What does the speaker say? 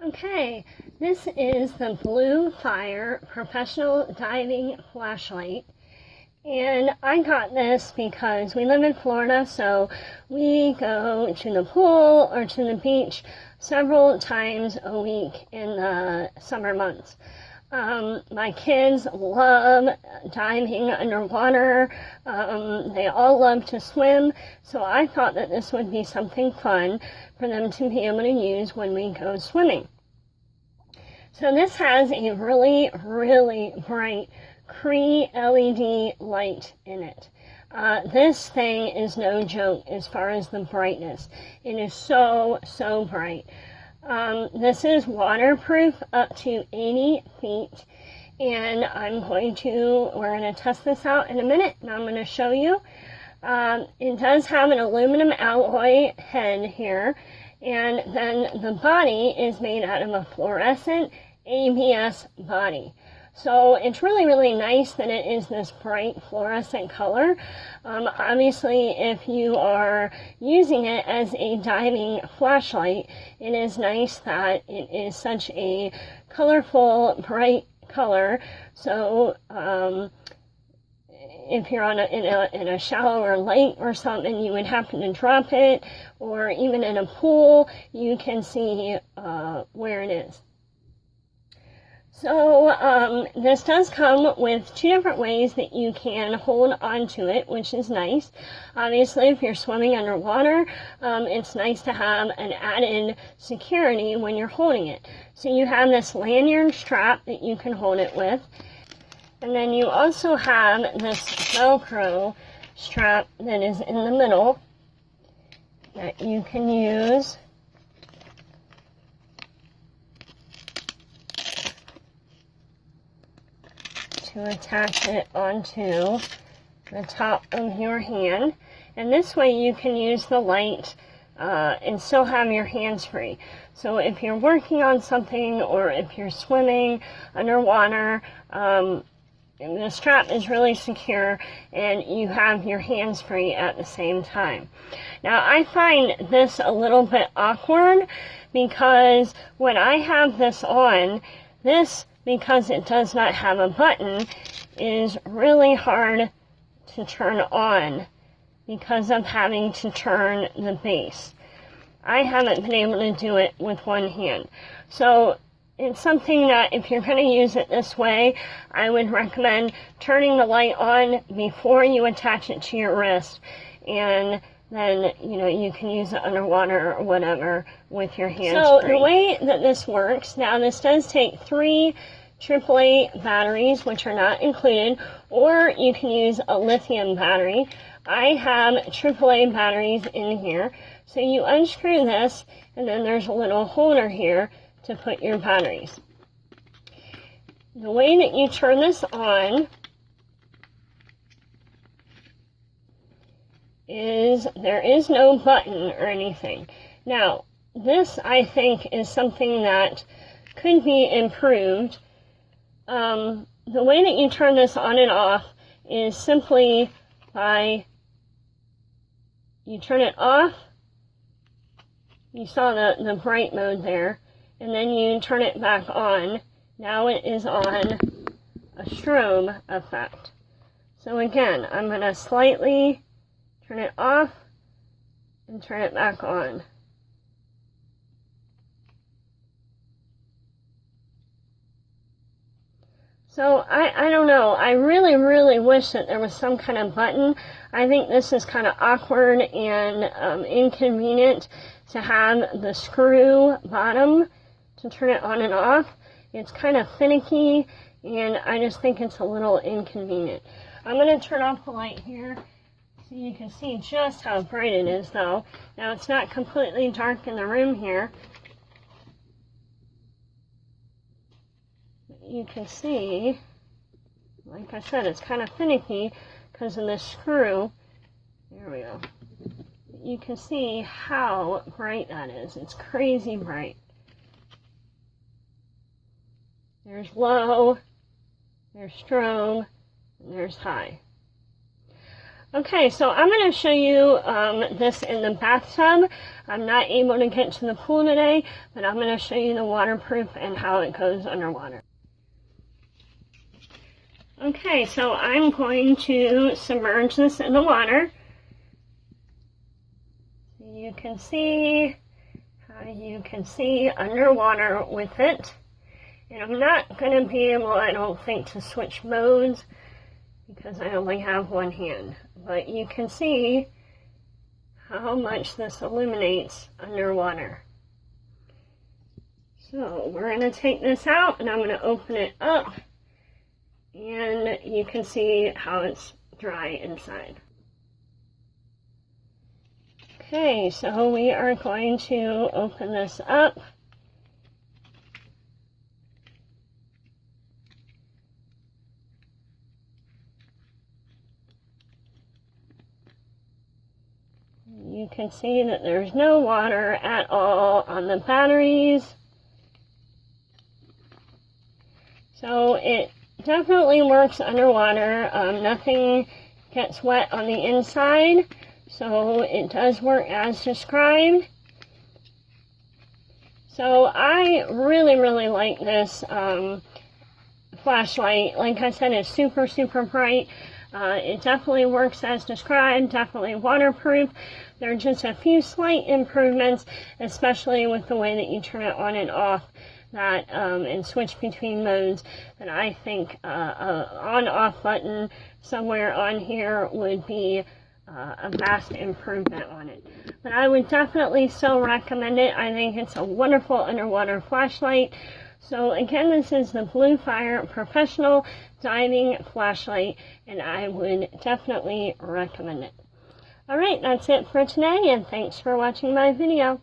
Okay, this is the BlueFire Professional Diving Flashlight. And I got this because we live in Florida, so we go to the pool or to the beach several times a week in the summer months. My kids love diving underwater. They all love to swim, so I thought that this would be something fun for them to be able to use when we go swimming. So this has a really, really bright Cree LED light in it. This thing is no joke as far as the brightness. It is so, so bright. This is waterproof up to 80 feet, and we're going to test this out in a minute, and I'm going to show you. It does have an aluminum alloy head here, and then the body is made out of a fluorescent ABS body. So it's really, really nice that it is this bright fluorescent color. Obviously, if you are using it as a diving flashlight, it is nice that it is such a colorful, bright color. So if you're in a shallower lake or something, you would happen to drop it, or even in a pool, you can see where it is. So this does come with two different ways that you can hold onto it, which is nice. Obviously, if you're swimming underwater, it's nice to have an added security when you're holding it. So you have this lanyard strap that you can hold it with. And then you also have this Velcro strap that is in the middle that you can use to attach it onto the top of your hand. And this way you can use the light and still have your hands free. So if you're working on something or if you're swimming underwater, the strap is really secure and you have your hands free at the same time. Now I find this a little bit awkward because when I have this on, because it does not have a button, is really hard to turn on because of having to turn the base. I haven't been able to do it with one hand. So it's something that if you're going to use it this way, I would recommend turning the light on before you attach it to your wrist, and then, you can use it underwater or whatever with your hands free. So the way that this works, now this does take 3 AAA batteries, which are not included, or you can use a lithium battery. I have AAA batteries in here. So you unscrew this, and then there's a little holder here to put your batteries. The way that you turn this on is there is no button or anything. Now, this I think is something that could be improved. The way that you turn this on and off is simply by you turn it off. You saw the bright mode there, and then you turn it back on. Now it is on a strobe effect. So again, I'm going to slightly turn it off and turn it back on. So I don't know. I really, really wish that there was some kind of button. I think this is kind of awkward and inconvenient to have the screw bottom to turn it on and off. It's kind of finicky, and I just think it's a little inconvenient. I'm going to turn off the light here so you can see just how bright it is, though. Now, it's not completely dark in the room here. You can see, like I said, it's kind of finicky because of this screw. There we go. You can see how bright that is. It's crazy bright. There's low, there's strobe, and there's high. Okay, so I'm going to show you this in the bathtub. I'm not able to get to the pool today, but I'm going to show you the waterproof and how it goes underwater. Okay, so I'm going to submerge this in the water. You can see how you can see underwater with it. And I'm not going to be able, I don't think, to switch modes because I only have one hand. But you can see how much this illuminates underwater. So we're going to take this out and I'm going to open it up and you can see how it's dry inside. Okay, so we are going to open this up. You can see that there's no water at all on the batteries. So it definitely works underwater. Nothing gets wet on the inside. So it does work as described. So I really like this flashlight. Like I said, it's super bright. It definitely works as described, definitely waterproof. There are just a few slight improvements, especially with the way that you turn it on and off that and switch between modes, that I think on-off button somewhere on here would be a vast improvement on it. But I would definitely still recommend it. I think it's a wonderful underwater flashlight. So again, this is the BlueFire Professional Diving Flashlight, and I would definitely recommend it. Alright, that's it for today, and thanks for watching my video.